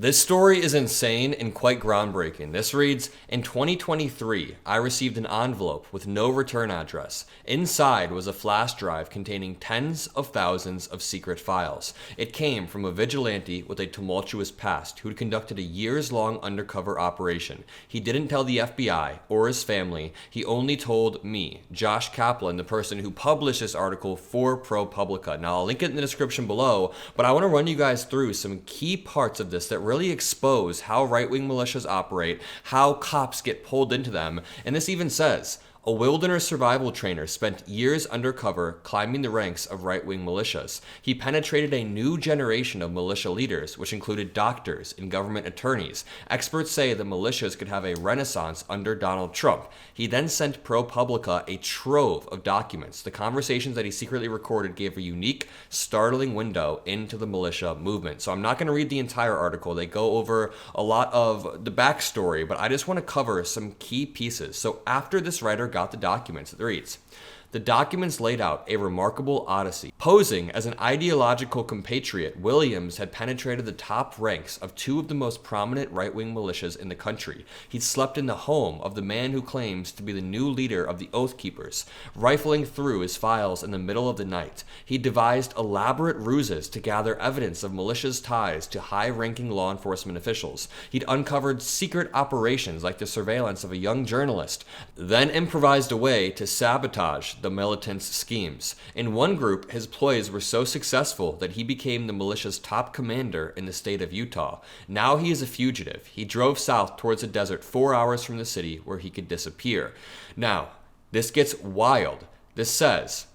This story is insane and quite groundbreaking. This reads, in 2023, I received an envelope with no return address. Inside was a flash drive containing tens of thousands of secret files. It came from a vigilante with a tumultuous past who had conducted a years-long undercover operation. He didn't tell the FBI or his family. He only told me, Josh Kaplan, the person who published this article for ProPublica. Now, I'll link it in the description below, but I want to run you guys through some key parts of this that really expose how right-wing militias operate, how cops get pulled into them, and this even says, a wilderness survival trainer spent years undercover climbing the ranks of right-wing militias. He penetrated a new generation of militia leaders, which included doctors and government attorneys. Experts say that militias could have a renaissance under Donald Trump. He then sent ProPublica a trove of documents. The conversations that he secretly recorded gave a unique, startling window into the militia movement. So I'm not going to read the entire article. They go over a lot of the backstory, but I just want to cover some key pieces. So after this writer got the documents, it reads, the documents laid out a remarkable odyssey. Posing as an ideological compatriot, Williams had penetrated the top ranks of two of the most prominent right-wing militias in the country. He'd slept in the home of the man who claims to be the new leader of the Oath Keepers, rifling through his files in the middle of the night. He devised elaborate ruses to gather evidence of militias' ties to high-ranking law enforcement officials. He'd uncovered secret operations like the surveillance of a young journalist, then improvised a way to sabotage the militants' schemes. In one group, his ploys were so successful that he became the militia's top commander in the state of Utah. Now he is a fugitive. He drove south towards a desert 4 hours from the city where he could disappear. Now, this gets wild. This says,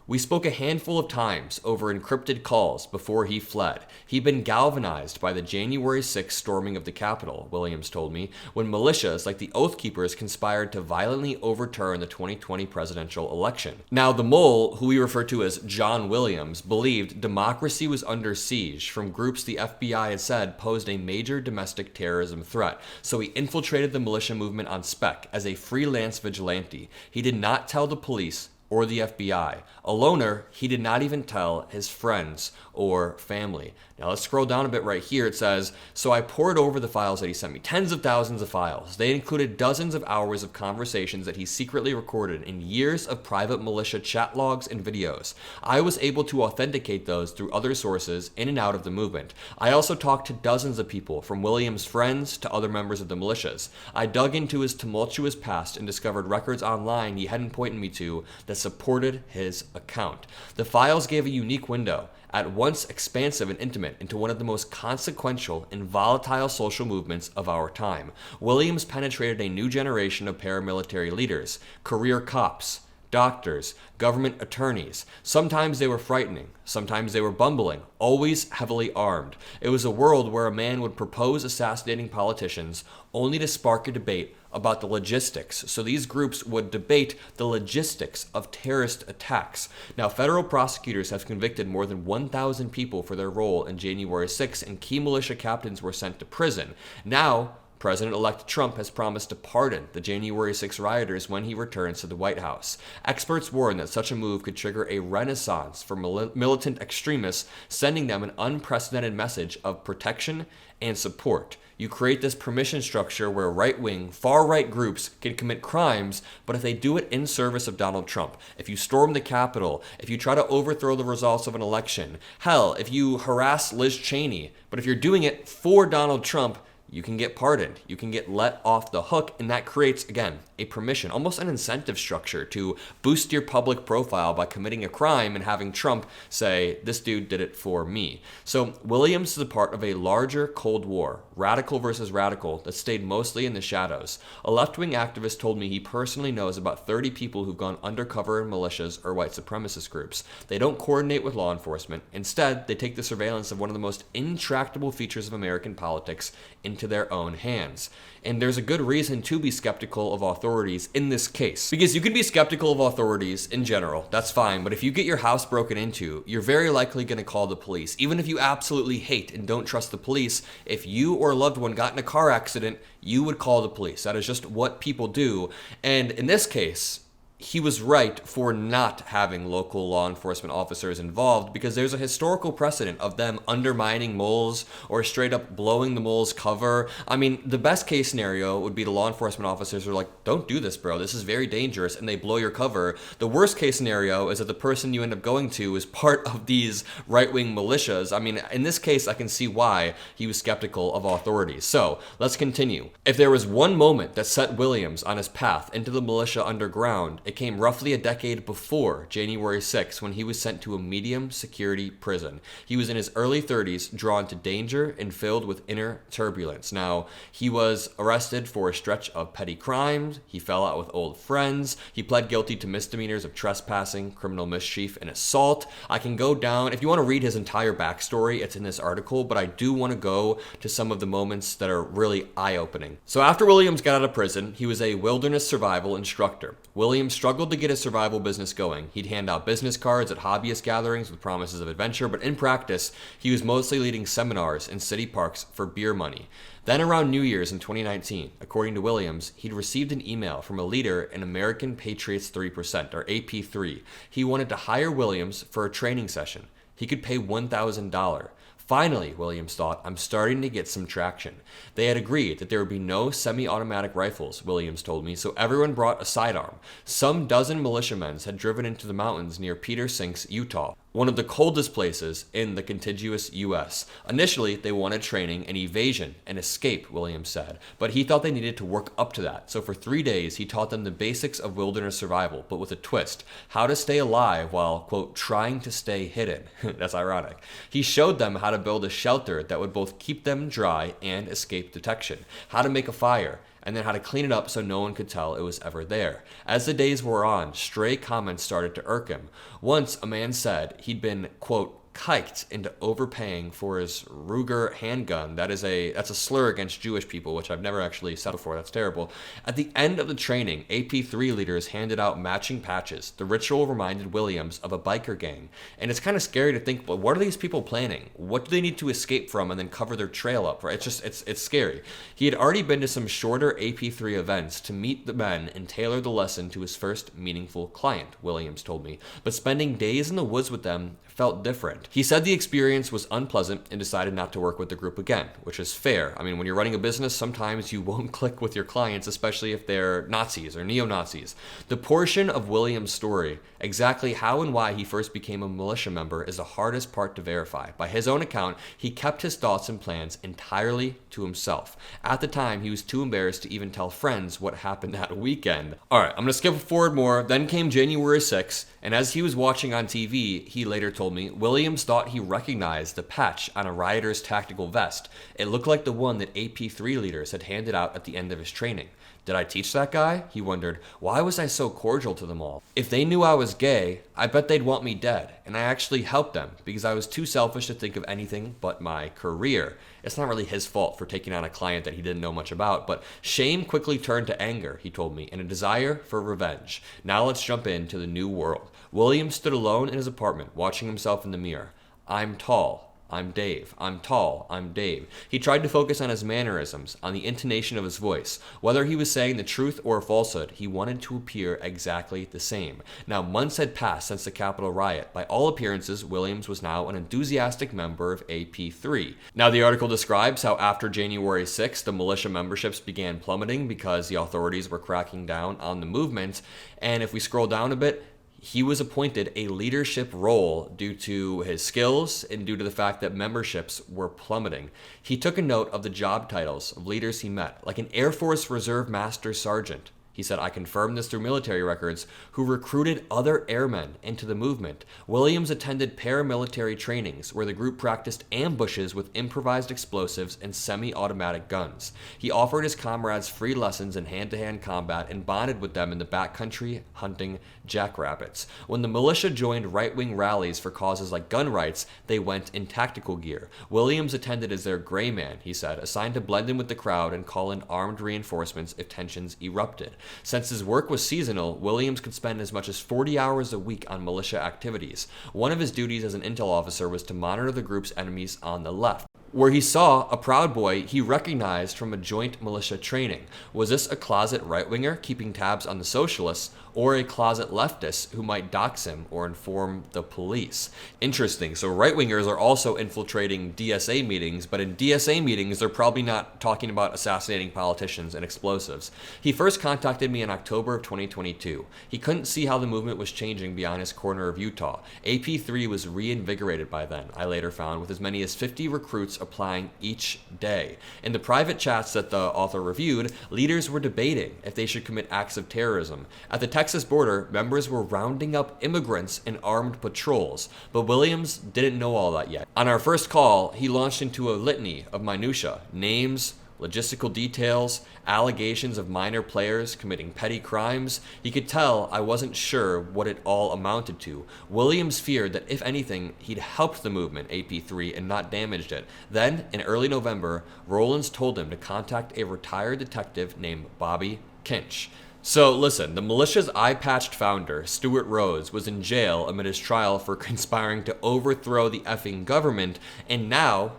we spoke a handful of times over encrypted calls before he fled. He'd been galvanized by the January 6th storming of the Capitol, Williams told me, when militias like the Oath Keepers conspired to violently overturn the 2020 presidential election. Now, the mole, who we refer to as John Williams, believed democracy was under siege from groups the FBI had said posed a major domestic terrorism threat, so he infiltrated the militia movement on spec as a freelance vigilante. He did not tell the police or the FBI. A loner, he did not even tell his friends or family. Now let's scroll down a bit right here. It says, so I poured over the files that he sent me, tens of thousands of files. They included dozens of hours of conversations that he secretly recorded and years of private militia chat logs and videos. I was able to authenticate those through other sources in and out of the movement. I also talked to dozens of people, from Williams' friends to other members of the militias. I dug into his tumultuous past and discovered records online he hadn't pointed me to that supported his account. The files gave a unique window, at once expansive and intimate, into one of the most consequential and volatile social movements of our time. Williams penetrated a new generation of paramilitary leaders, career cops, doctors, government attorneys. Sometimes they were frightening, sometimes they were bumbling, always heavily armed. It was a world where a man would propose assassinating politicians only to spark a debate about the logistics. So these groups would debate the logistics of terrorist attacks. Now, federal prosecutors have convicted more than 1,000 people for their role in January 6th, and key militia captains were sent to prison. Now, President-elect Trump has promised to pardon the January 6 rioters when he returns to the White House. Experts warn that such a move could trigger a renaissance for militant extremists, sending them an unprecedented message of protection and support. You create this permission structure where right-wing, far-right groups can commit crimes, but if they do it in service of Donald Trump, if you storm the Capitol, if you try to overthrow the results of an election, hell, if you harass Liz Cheney, but if you're doing it for Donald Trump, you can get pardoned, you can get let off the hook, and that creates, again, a permission, almost an incentive structure to boost your public profile by committing a crime and having Trump say, this dude did it for me. So Williams is a part of a larger Cold War, radical versus radical, that stayed mostly in the shadows. A left-wing activist told me he personally knows about 30 people who've gone undercover in militias or white supremacist groups. They don't coordinate with law enforcement. Instead, they take the surveillance of one of the most intractable features of American politics into their own hands. And there's a good reason to be skeptical of authorities in this case. Because you can be skeptical of authorities in general, that's fine, but if you get your house broken into, you're very likely going to call the police. Even if you absolutely hate and don't trust the police, if you or a loved one got in a car accident, you would call the police. That is just what people do. And in this case, he was right for not having local law enforcement officers involved because there's a historical precedent of them undermining moles or straight up blowing the mole's cover. I mean, the best case scenario would be the law enforcement officers are like, don't do this, bro. This is very dangerous, and they blow your cover. The worst case scenario is that the person you end up going to is part of these right-wing militias. I mean, in this case, I can see why he was skeptical of authorities. So let's continue. If there was one moment that set Williams on his path into the militia underground, it came roughly a decade before January 6, when he was sent to a medium security prison. He was in his early 30s, drawn to danger and filled with inner turbulence. Now, he was arrested for a stretch of petty crimes. He fell out with old friends. He pled guilty to misdemeanors of trespassing, criminal mischief, and assault. I can go down, if you want to read his entire backstory, it's in this article, but I do want to go to some of the moments that are really eye-opening. So after Williams got out of prison, he was a wilderness survival instructor. Williams struggled to get his survival business going. He'd hand out business cards at hobbyist gatherings with promises of adventure, but in practice, he was mostly leading seminars in city parks for beer money. Then around New Year's in 2019, according to Williams, he'd received an email from a leader in American Patriots 3%, or AP3. He wanted to hire Williams for a training session. He could pay $1,000. Finally, Williams thought, I'm starting to get some traction. They had agreed that there would be no semi-automatic rifles, Williams told me, so everyone brought a sidearm. Some dozen militiamen had driven into the mountains near Peter Sinks, Utah, one of the coldest places in the contiguous U.S. Initially, they wanted training in evasion and escape, Williams said, but he thought they needed to work up to that. So for 3 days, he taught them the basics of wilderness survival, but with a twist: how to stay alive while, quote, trying to stay hidden. That's ironic. He showed them how to build a shelter that would both keep them dry and escape detection, how to make a fire, and then how to clean it up so no one could tell it was ever there. As the days wore on, stray comments started to irk him. Once, a man said he'd been, quote, kiked into overpaying for his Ruger handgun. That's a slur against Jewish people, which I've never actually said before. That's terrible. At the end of the training, AP3 leaders handed out matching patches. The ritual reminded Williams of a biker gang. And it's kind of scary to think, well, what are these people planning? What do they need to escape from and then cover their trail up? Right? It's scary. He had already been to some shorter AP3 events to meet the men and tailor the lesson to his first meaningful client, Williams told me. But spending days in the woods with them felt different. He said the experience was unpleasant and decided not to work with the group again, which is fair. I mean, when you're running a business, sometimes you won't click with your clients, especially if they're Nazis or neo-Nazis. The portion of Williams' story, exactly how and why he first became a militia member, is the hardest part to verify. By his own account, he kept his thoughts and plans entirely to himself. At the time, he was too embarrassed to even tell friends what happened that weekend. All right, I'm going to skip forward more. Then came January 6th, and as he was watching on TV, he later told me, Williams thought he recognized the patch on a rioter's tactical vest. It looked like the one that AP3 leaders had handed out at the end of his training. Did I teach that guy? He wondered. Why was I so cordial to them all? If they knew I was gay, I bet they'd want me dead. And I actually helped them because I was too selfish to think of anything but my career. It's not really his fault for taking on a client that he didn't know much about, but shame quickly turned to anger, he told me, and a desire for revenge. Now let's jump into the new world. Williams stood alone in his apartment, watching himself in the mirror. I'm tall. I'm Dave. I'm tall. I'm Dave. He tried to focus on his mannerisms, on the intonation of his voice. Whether he was saying the truth or a falsehood, he wanted to appear exactly the same. Now, months had passed since the Capitol riot. By all appearances, Williams was now an enthusiastic member of AP3. Now, the article describes how after January 6th, the militia memberships began plummeting because the authorities were cracking down on the movement. And if we scroll down a bit, he was appointed a leadership role due to his skills and due to the fact that memberships were plummeting. He took a note of the job titles of leaders he met, like an Air Force Reserve Master Sergeant. He said, I confirmed this through military records, who recruited other airmen into the movement. Williams attended paramilitary trainings where the group practiced ambushes with improvised explosives and semi-automatic guns. He offered his comrades free lessons in hand-to-hand combat and bonded with them in the backcountry hunting jackrabbits. When the militia joined right-wing rallies for causes like gun rights, they went in tactical gear. Williams attended as their gray man, he said, assigned to blend in with the crowd and call in armed reinforcements if tensions erupted. Since his work was seasonal, Williams could spend as much as 40 hours a week on militia activities. One of his duties as an intel officer was to monitor the group's enemies on the left, where he saw a Proud Boy he recognized from a joint militia training. Was this a closet right-winger keeping tabs on the socialists, or a closet leftist who might dox him or inform the police. Interesting. So right-wingers are also infiltrating DSA meetings, but in DSA meetings, they're probably not talking about assassinating politicians and explosives. He first contacted me in October of 2022. He couldn't see how the movement was changing beyond his corner of Utah. AP3 was reinvigorated by then, I later found, with as many as 50 recruits applying each day. In the private chats that the author reviewed, leaders were debating if they should commit acts of terrorism. At the Texas border, members were rounding up immigrants in armed patrols, but Williams didn't know all that yet. On our first call, he launched into a litany of minutia, names, logistical details, allegations of minor players committing petty crimes. He could tell I wasn't sure what it all amounted to. Williams feared that if anything, he'd helped the movement, AP3, and not damaged it. Then, in early November, Rollins told him to contact a retired detective named Bobby Kinch. So listen, the militia's eye-patched founder, Stuart Rhodes, was in jail amid his trial for conspiring to overthrow the effing government, and now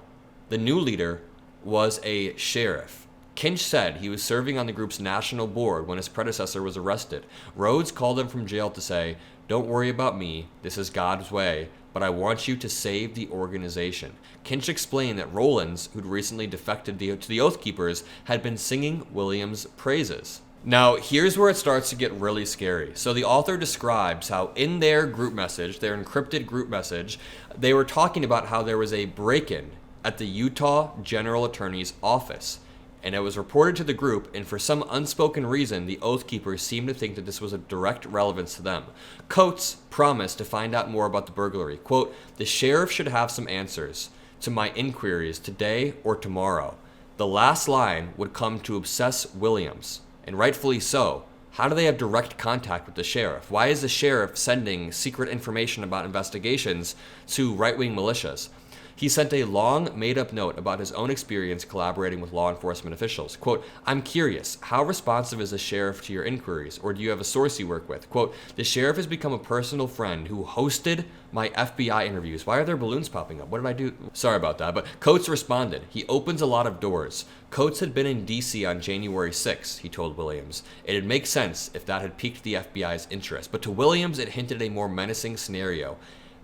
the new leader was a sheriff. Kinch said he was serving on the group's national board when his predecessor was arrested. Rhodes called him from jail to say, "Don't worry about me, this is God's way, but I want you to save the organization." Kinch explained that Rollins, who'd recently defected to the Oath Keepers, had been singing Williams' praises. Now, here's where it starts to get really scary. So the author describes how in their group message, their encrypted group message, they were talking about how there was a break-in at the Utah General Attorney's office. And it was reported to the group, and for some unspoken reason, the Oath Keepers seemed to think that this was of direct relevance to them. Coates promised to find out more about the burglary. Quote, "The sheriff should have some answers to my inquiries today or tomorrow." The last line would come to obsess Williams, and rightfully so. How do they have direct contact with the sheriff? Why is the sheriff sending secret information about investigations to right-wing militias? He sent a long, made-up note about his own experience collaborating with law enforcement officials. Quote, "I'm curious, how responsive is the sheriff to your inquiries, or do you have a source you work with?" Quote, "The sheriff has become a personal friend who hosted my FBI interviews." Why are there balloons popping up? What did I do? Sorry about that, but Coates responded, "He opens a lot of doors." Coates had been in D.C. on January 6th, he told Williams. It'd make sense if that had piqued the FBI's interest, but to Williams it hinted at a more menacing scenario.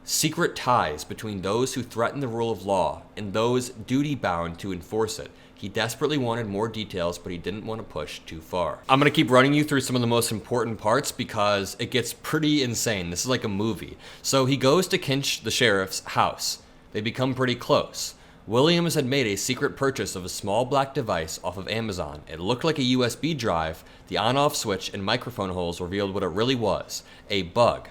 Secret ties between those who threaten the rule of law and those duty-bound to enforce it. He desperately wanted more details, but he didn't want to push too far. I'm going to keep running you through some of the most important parts because it gets pretty insane. This is like a movie. So he goes to Kinch, the sheriff's house. They become pretty close. Williams had made a secret purchase of a small black device off of Amazon. It looked like a USB drive. The on-off switch and microphone holes revealed what it really was, a bug.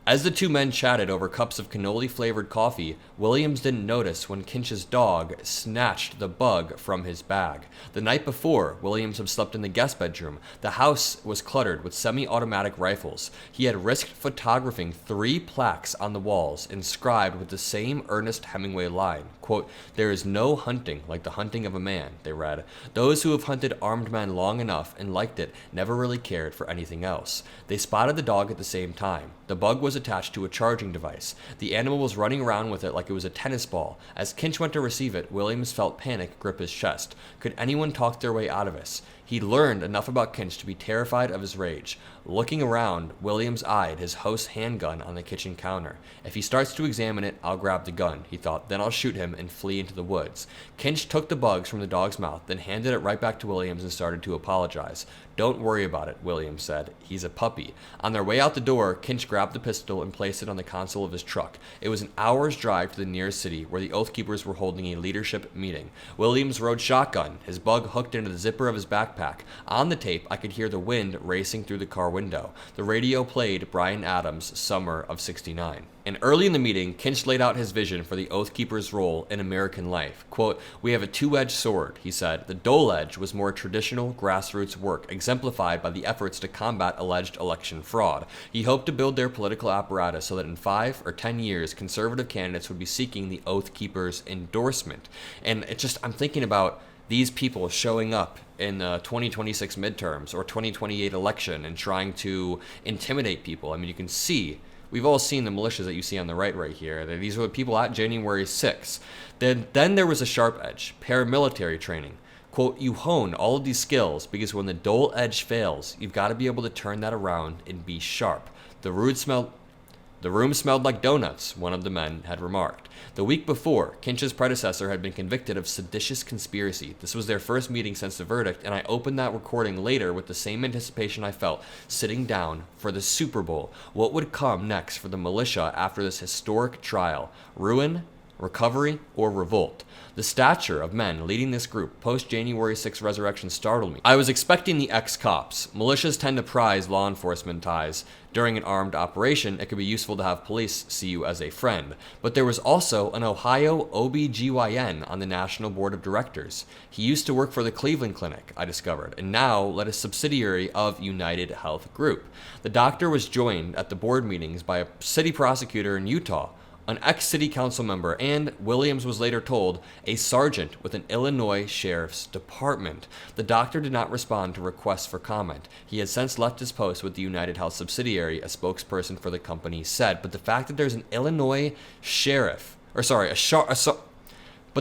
As the two men chatted over cups of cannoli-flavored coffee, Williams didn't notice when Kinch's dog snatched the bug from his bag. The night before, Williams had slept in the guest bedroom. The house was cluttered with semi-automatic rifles. He had risked photographing 3 plaques on the walls, inscribed with the same Ernest Hemingway line. Quote, "There is no hunting like the hunting of a man," they read. "Those who have hunted armed men long enough and liked it never really cared for anything else." They spotted the dog at the same time. The bug was attached to a charging device. The animal was running around with it like it was a tennis ball. As Kinch went to receive it, Williams felt panic grip his chest. Could anyone talk their way out of this? He learned enough about Kinch to be terrified of his rage. Looking around, Williams eyed his host's handgun on the kitchen counter. If he starts to examine it, I'll grab the gun, he thought. Then I'll shoot him and flee into the woods. Kinch took the bugs from the dog's mouth, then handed it right back to Williams and started to apologize. "Don't worry about it," Williams said. "He's a puppy." On their way out the door, Kinch grabbed the pistol and placed it on the console of his truck. It was an hour's drive to the nearest city where the Oath Keepers were holding a leadership meeting. Williams rode shotgun, his bug hooked into the zipper of his backpack. On the tape, I could hear the wind racing through the car window. The radio played Bryan Adams' Summer of '69. And early in the meeting, Kinch laid out his vision for the Oath Keepers' role in American life. Quote, "We have a two-edged sword," he said. The dull edge was more traditional grassroots work, exemplified by the efforts to combat alleged election fraud. He hoped to build their political apparatus so that in 5 or 10 years, conservative candidates would be seeking the Oath Keepers' endorsement. And I'm thinking about these people showing up in the 2026 midterms or 2028 election and trying to intimidate people. I mean, you can see, we've all seen the militias that you see on the right here. These were the people at January 6th. Then there was a sharp edge, paramilitary training. Quote, you hone all of these skills because when the dull edge fails, you've got to be able to turn that around and be sharp. The room smelled like donuts, one of the men had remarked. The week before, Kinch's predecessor had been convicted of seditious conspiracy. This was their first meeting since the verdict, and I opened that recording later with the same anticipation I felt sitting down for the Super Bowl. What would come next for the militia after this historic trial? Ruin, recovery, or revolt? The stature of men leading this group post-January 6 resurrection startled me. I was expecting the ex-cops. Militias tend to prize law enforcement ties. During an armed operation, it could be useful to have police see you as a friend. But there was also an Ohio OBGYN on the National Board of Directors. He used to work for the Cleveland Clinic, I discovered, and now led a subsidiary of United Health Group. The doctor was joined at the board meetings by a city prosecutor in Utah, an ex-city council member, and, Williams was later told, a sergeant with an Illinois Sheriff's Department. The doctor did not respond to requests for comment. He has since left his post with the United Health subsidiary, a spokesperson for the company said. But the fact that there's an Illinois sheriff, but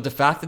the fact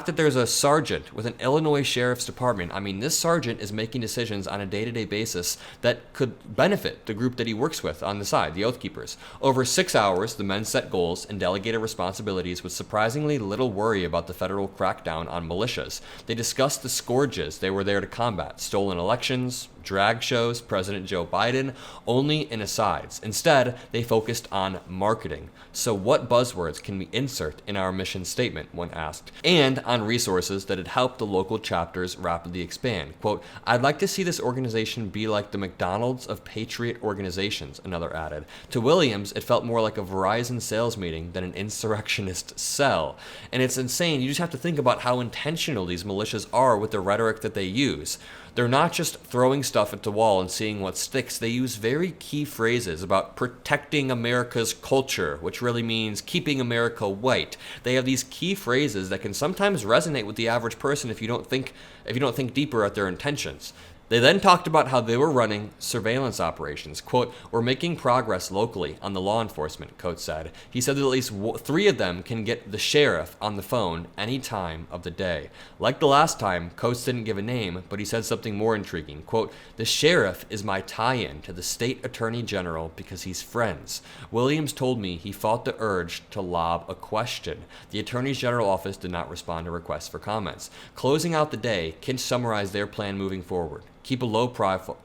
that there's a sergeant with an Illinois Sheriff's Department, I mean, this sergeant is making decisions on a day-to-day basis that could benefit the group that he works with on the side, the Oath Keepers. Over 6 hours, the men set goals and delegated responsibilities with surprisingly little worry about the federal crackdown on militias. They discussed the scourges they were there to combat: stolen elections, drag shows, President Joe Biden, only in asides. Instead, they focused on marketing. So what buzzwords can we insert in our mission statement, one asked, and on resources that had helped the local chapters rapidly expand. Quote, I'd like to see this organization be like the McDonald's of patriot organizations, another added. To Williams, it felt more like a Verizon sales meeting than an insurrectionist cell. And it's insane. You just have to think about how intentional these militias are with the rhetoric that they use. They're not just throwing stuff at the wall and seeing what sticks. They use very key phrases about protecting America's culture, which really means keeping America white. They have these key phrases that can sometimes resonate with the average person if you don't think deeper at their intentions. They then talked about how they were running surveillance operations. Quote, we're making progress locally on the law enforcement, Coates said. He said that at least 3 of them can get the sheriff on the phone any time of the day. Like the last time, Coates didn't give a name, but he said something more intriguing. Quote, the sheriff is my tie-in to the state attorney general because he's friends. Williams told me he fought the urge to lob a question. The attorney general office did not respond to requests for comments. Closing out the day, Kinch summarized their plan moving forward. Keep a low profile,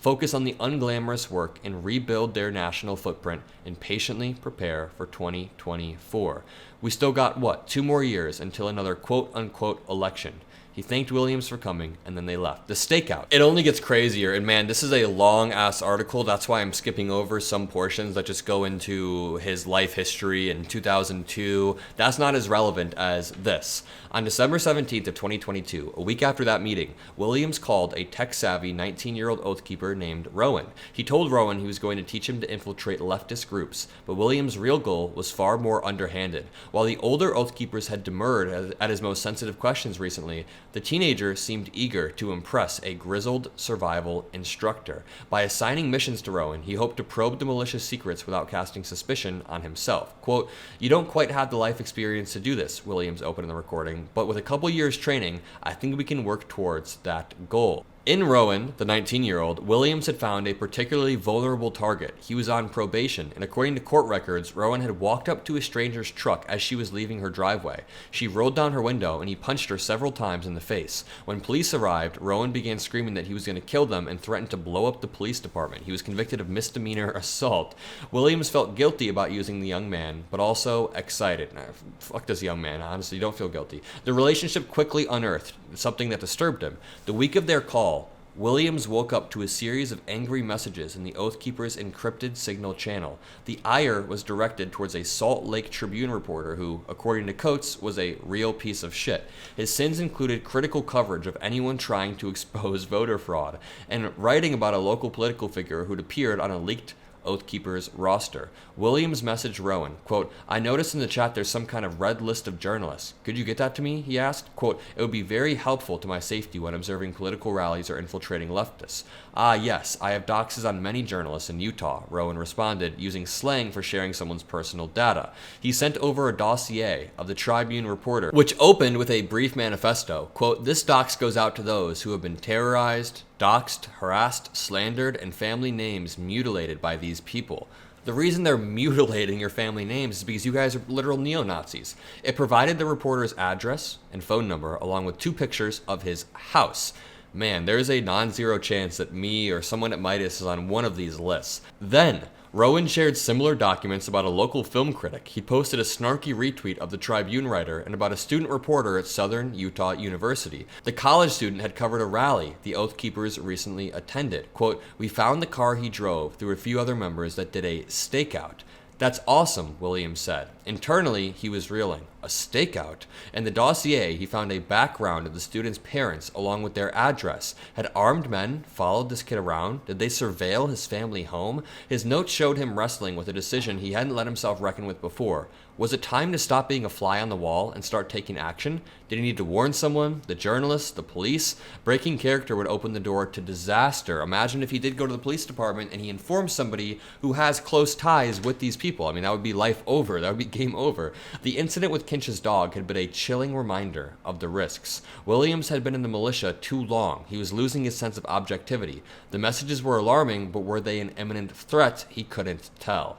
focus on the unglamorous work, and rebuild their national footprint, and patiently prepare for 2024. We still got, 2 more years until another quote-unquote election. He thanked Williams for coming, and then they left. The stakeout. It only gets crazier, and man, this is a long-ass article. That's why I'm skipping over some portions that just go into his life history in 2002. That's not as relevant as this. On December 17th of 2022, a week after that meeting, Williams called a tech-savvy 19-year-old Oath Keeper named Rowan. He told Rowan he was going to teach him to infiltrate leftist groups, but Williams' real goal was far more underhanded. While the older Oath Keepers had demurred at his most sensitive questions recently, the teenager seemed eager to impress a grizzled survival instructor. By assigning missions to Rowan, he hoped to probe the militia's secrets without casting suspicion on himself. Quote, you don't quite have the life experience to do this, Williams opened in the recording, but with a couple years training, I think we can work towards that goal. In Rowan, the 19-year-old, Williams had found a particularly vulnerable target. He was on probation, and according to court records, Rowan had walked up to a stranger's truck as she was leaving her driveway. She rolled down her window, and he punched her several times in the face. When police arrived, Rowan began screaming that he was going to kill them and threatened to blow up the police department. He was convicted of misdemeanor assault. Williams felt guilty about using the young man, but also excited. Nah, fuck this young man, honestly, don't feel guilty. The relationship quickly unearthed something that disturbed him. The week of their call, Williams woke up to a series of angry messages in the Oath Keeper's encrypted signal channel. The ire was directed towards a Salt Lake Tribune reporter who, according to Coates, was a real piece of shit. His sins included critical coverage of anyone trying to expose voter fraud, and writing about a local political figure who'd appeared on a leaked Oath Keepers roster. Williams messaged Rowan, quote, I noticed in the chat there's some kind of red list of journalists. Could you get that to me? He asked. Quote, it would be very helpful to my safety when observing political rallies or infiltrating leftists. Ah, yes, I have doxes on many journalists in Utah, Rowan responded, using slang for sharing someone's personal data. He sent over a dossier of the Tribune reporter, which opened with a brief manifesto. Quote, this dox goes out to those who have been terrorized, doxed, harassed, slandered, and family names mutilated by these people. The reason they're mutilating your family names is because you guys are literal neo-Nazis. It provided the reporter's address and phone number along with 2 pictures of his house. Man, there's a non-zero chance that me or someone at Meidas is on one of these lists. Then, Rowan shared similar documents about a local film critic. He posted a snarky retweet of the Tribune writer and about a student reporter at Southern Utah University. The college student had covered a rally the Oath Keepers recently attended. Quote, we found the car he drove through a few other members that did a stakeout. That's awesome, Williams said. Internally, he was reeling. A stakeout? In the dossier, he found a background of the student's parents along with their address. Had armed men followed this kid around? Did they surveil his family home? His notes showed him wrestling with a decision he hadn't let himself reckon with before. Was it time to stop being a fly on the wall and start taking action? Did he need to warn someone? The journalists? The police? Breaking character would open the door to disaster. Imagine if he did go to the police department and he informed somebody who has close ties with these people. I mean, that would be life over. That would be game over. The incident with Kinch's dog had been a chilling reminder of the risks. Williams had been in the militia too long. He was losing his sense of objectivity. The messages were alarming, but were they an imminent threat? He couldn't tell.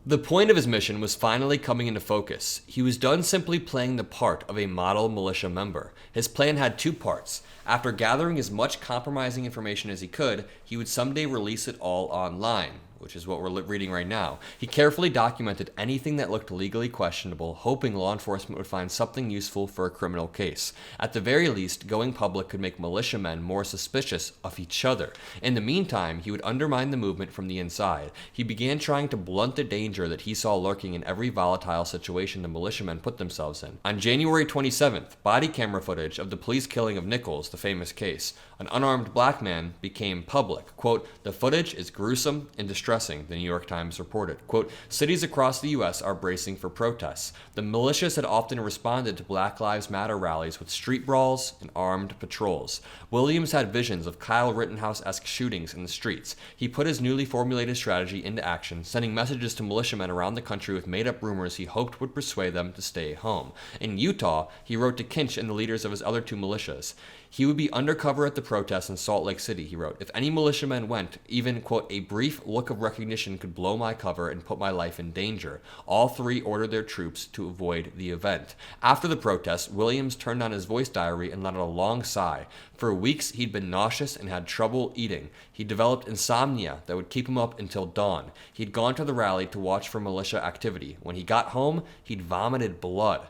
The point of his mission was finally coming into focus. He was done simply playing the part of a model militia member. His plan had 2 parts. After gathering as much compromising information as he could, he would someday release it all online, which is what we're reading right now. He carefully documented anything that looked legally questionable, hoping law enforcement would find something useful for a criminal case. At the very least, going public could make militiamen more suspicious of each other. In the meantime, he would undermine the movement from the inside. He began trying to blunt the danger that he saw lurking in every volatile situation the militiamen put themselves in. On January 27th, body camera footage of the police killing of Nichols, the famous case, an unarmed black man, became public. Quote, the footage is gruesome and distressing, the New York Times reported. Quote, cities across the U.S. are bracing for protests. The militias had often responded to Black Lives Matter rallies with street brawls and armed patrols. Williams had visions of Kyle Rittenhouse-esque shootings in the streets. He put his newly formulated strategy into action, sending messages to militiamen around the country with made-up rumors he hoped would persuade them to stay home. In Utah, he wrote to Kinch and the leaders of his other 2 militias. He would be undercover at the protests in Salt Lake City, he wrote. If any militiamen went, even, quote, a brief look of recognition could blow my cover and put my life in danger. All 3 ordered their troops to avoid the event. After the protest, Williams turned on his voice diary and let out a long sigh. For weeks, he'd been nauseous and had trouble eating. He developed insomnia that would keep him up until dawn. He'd gone to the rally to watch for militia activity. When he got home, he'd vomited blood.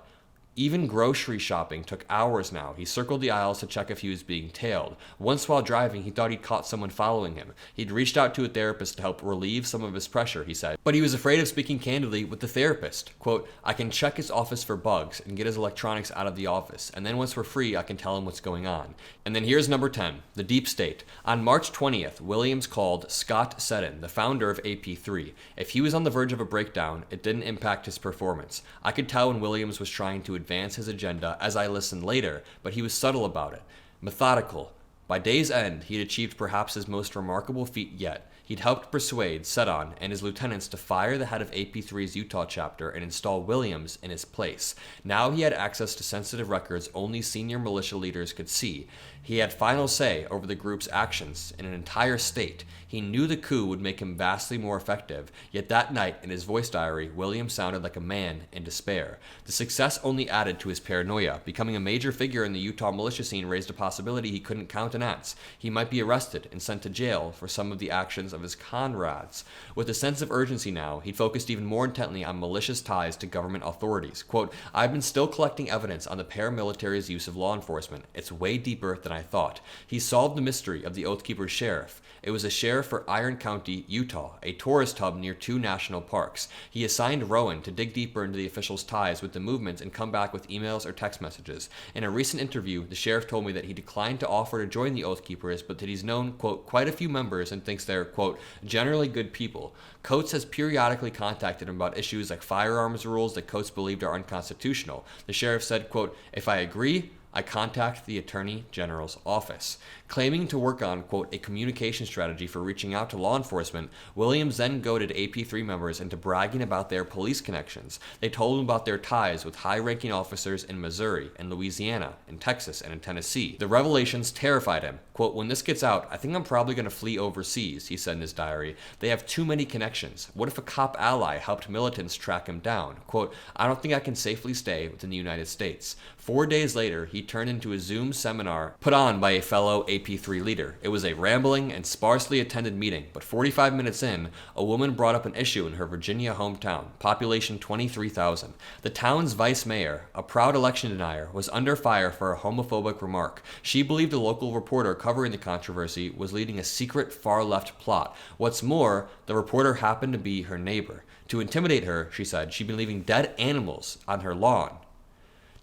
Even grocery shopping took hours now. He circled the aisles to check if he was being tailed. Once while driving, he thought he'd caught someone following him. He'd reached out to a therapist to help relieve some of his pressure, he said. But he was afraid of speaking candidly with the therapist. Quote, I can check his office for bugs and get his electronics out of the office. And then once we're free, I can tell him what's going on. And then here's number 10, the deep state. On March 20th, Williams called Scott Seddon, the founder of AP3. If he was on the verge of a breakdown, it didn't impact his performance. I could tell when Williams was trying to advance his agenda as I listened later, but he was subtle about it. Methodical. By day's end, he'd achieved perhaps his most remarkable feat yet. He'd helped persuade Seddon and his lieutenants to fire the head of AP3's Utah chapter and install Williams in his place. Now he had access to sensitive records only senior militia leaders could see. He had final say over the group's actions in an entire state. He knew the coup would make him vastly more effective, yet that night, in his voice diary, Williams sounded like a man in despair. The success only added to his paranoia. Becoming a major figure in the Utah militia scene raised a possibility he couldn't countenance. He might be arrested and sent to jail for some of the actions of his comrades. With a sense of urgency now, he'd focused even more intently on malicious ties to government authorities. Quote, I've been still collecting evidence on the paramilitary's use of law enforcement. It's way deeper than I thought. He solved the mystery of the Oath Keepers sheriff. It was a sheriff for Iron County, Utah, a tourist hub near 2 national parks. He assigned Rowan to dig deeper into the official's ties with the movement and come back with emails or text messages. In a recent interview, the sheriff told me that he declined to offer to join the Oath Keepers, but that he's known, quote, quite a few members and thinks they're, quote, quote, generally good people. Coates has periodically contacted him about issues like firearms rules that Coates believed are unconstitutional. The sheriff said, quote, if I agree, I contact the Attorney General's office. Claiming to work on, quote, a communication strategy for reaching out to law enforcement, Williams then goaded AP3 members into bragging about their police connections. They told him about their ties with high-ranking officers in Missouri, in Louisiana, in Texas, and in Tennessee. The revelations terrified him. Quote, when this gets out, I think I'm probably going to flee overseas, he said in his diary. They have too many connections. What if a cop ally helped militants track him down? Quote, I don't think I can safely stay within the United States. 4 days later, he turned into a Zoom seminar put on by a fellow AP3 leader. It was a rambling and sparsely attended meeting, but 45 minutes in, a woman brought up an issue in her Virginia hometown, population 23,000. The town's vice mayor, a proud election denier, was under fire for a homophobic remark. She believed a local reporter covering the controversy was leading a secret far-left plot. What's more, the reporter happened to be her neighbor. To intimidate her, she said, she'd been leaving dead animals on her lawn.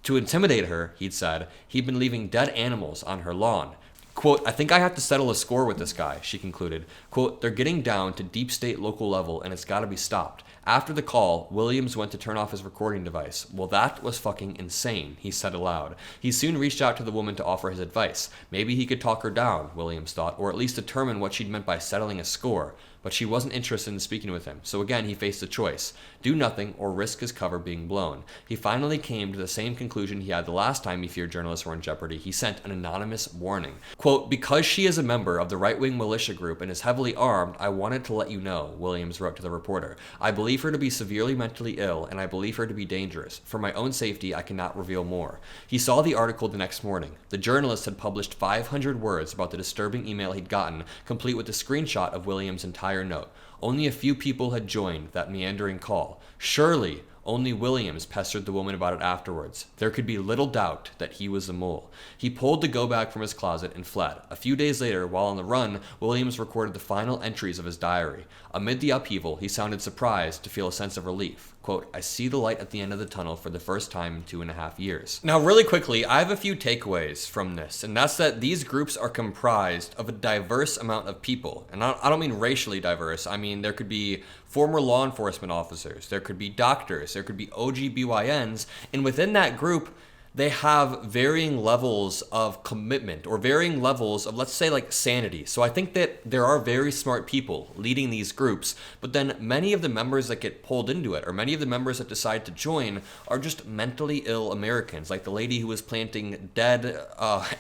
To intimidate her, he'd said, he'd been leaving dead animals on her lawn. Quote, I think I have to settle a score with this guy, she concluded. Quote, they're getting down to deep state local level and it's gotta be stopped. After the call, Williams went to turn off his recording device. Well, that was fucking insane, he said aloud. He soon reached out to the woman to offer his advice. Maybe he could talk her down, Williams thought, or at least determine what she'd meant by settling a score. But she wasn't interested in speaking with him, so again he faced a choice. Do nothing or risk his cover being blown. He finally came to the same conclusion he had the last time he feared journalists were in jeopardy. He sent an anonymous warning. Quote, because she is a member of the right-wing militia group and is heavily armed, I wanted to let you know, Williams wrote to the reporter. I believe her to be severely mentally ill and I believe her to be dangerous. For my own safety, I cannot reveal more. He saw the article the next morning. The journalist had published 500 words about the disturbing email he'd gotten, complete with a screenshot of Williams' entire note. Only a few people had joined that meandering call. Surely, only Williams pestered the woman about it afterwards. There could be little doubt that he was the mole. He pulled the go-bag from his closet and fled. A few days later, while on the run, Williams recorded the final entries of his diary. Amid the upheaval, he sounded surprised to feel a sense of relief. Quote, I see the light at the end of the tunnel for the first time in 2.5 years. Now, really quickly, I have a few takeaways from this, and that's that these groups are comprised of a diverse amount of people. And I don't mean racially diverse. I mean, there could be former law enforcement officers, there could be doctors, there could be OGBYNs, and within that group, they have varying levels of commitment or varying levels of, let's say, like sanity. So I think that there are very smart people leading these groups, but then many of the members that get pulled into it or many of the members that decide to join are just mentally ill Americans, like the lady who was planting dead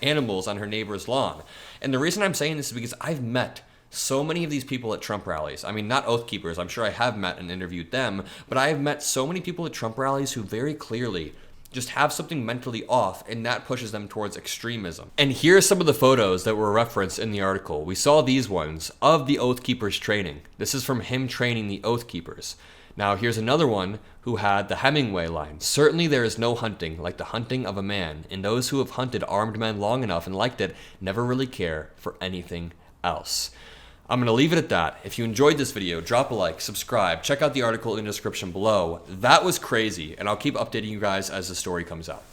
animals on her neighbor's lawn. And the reason I'm saying this is because I've met so many of these people at Trump rallies. I mean, not Oath Keepers. I'm sure I have met and interviewed them, but I have met so many people at Trump rallies who very clearly just have something mentally off, and that pushes them towards extremism. And here are some of the photos that were referenced in the article. We saw these ones of the Oath Keepers training. This is from him training the Oath Keepers. Now here's another one who had the Hemingway line. Certainly there is no hunting like the hunting of a man, and those who have hunted armed men long enough and liked it never really care for anything else. I'm going to leave it at that. If you enjoyed this video, drop a like, subscribe, check out the article in the description below. That was crazy, and I'll keep updating you guys as the story comes out.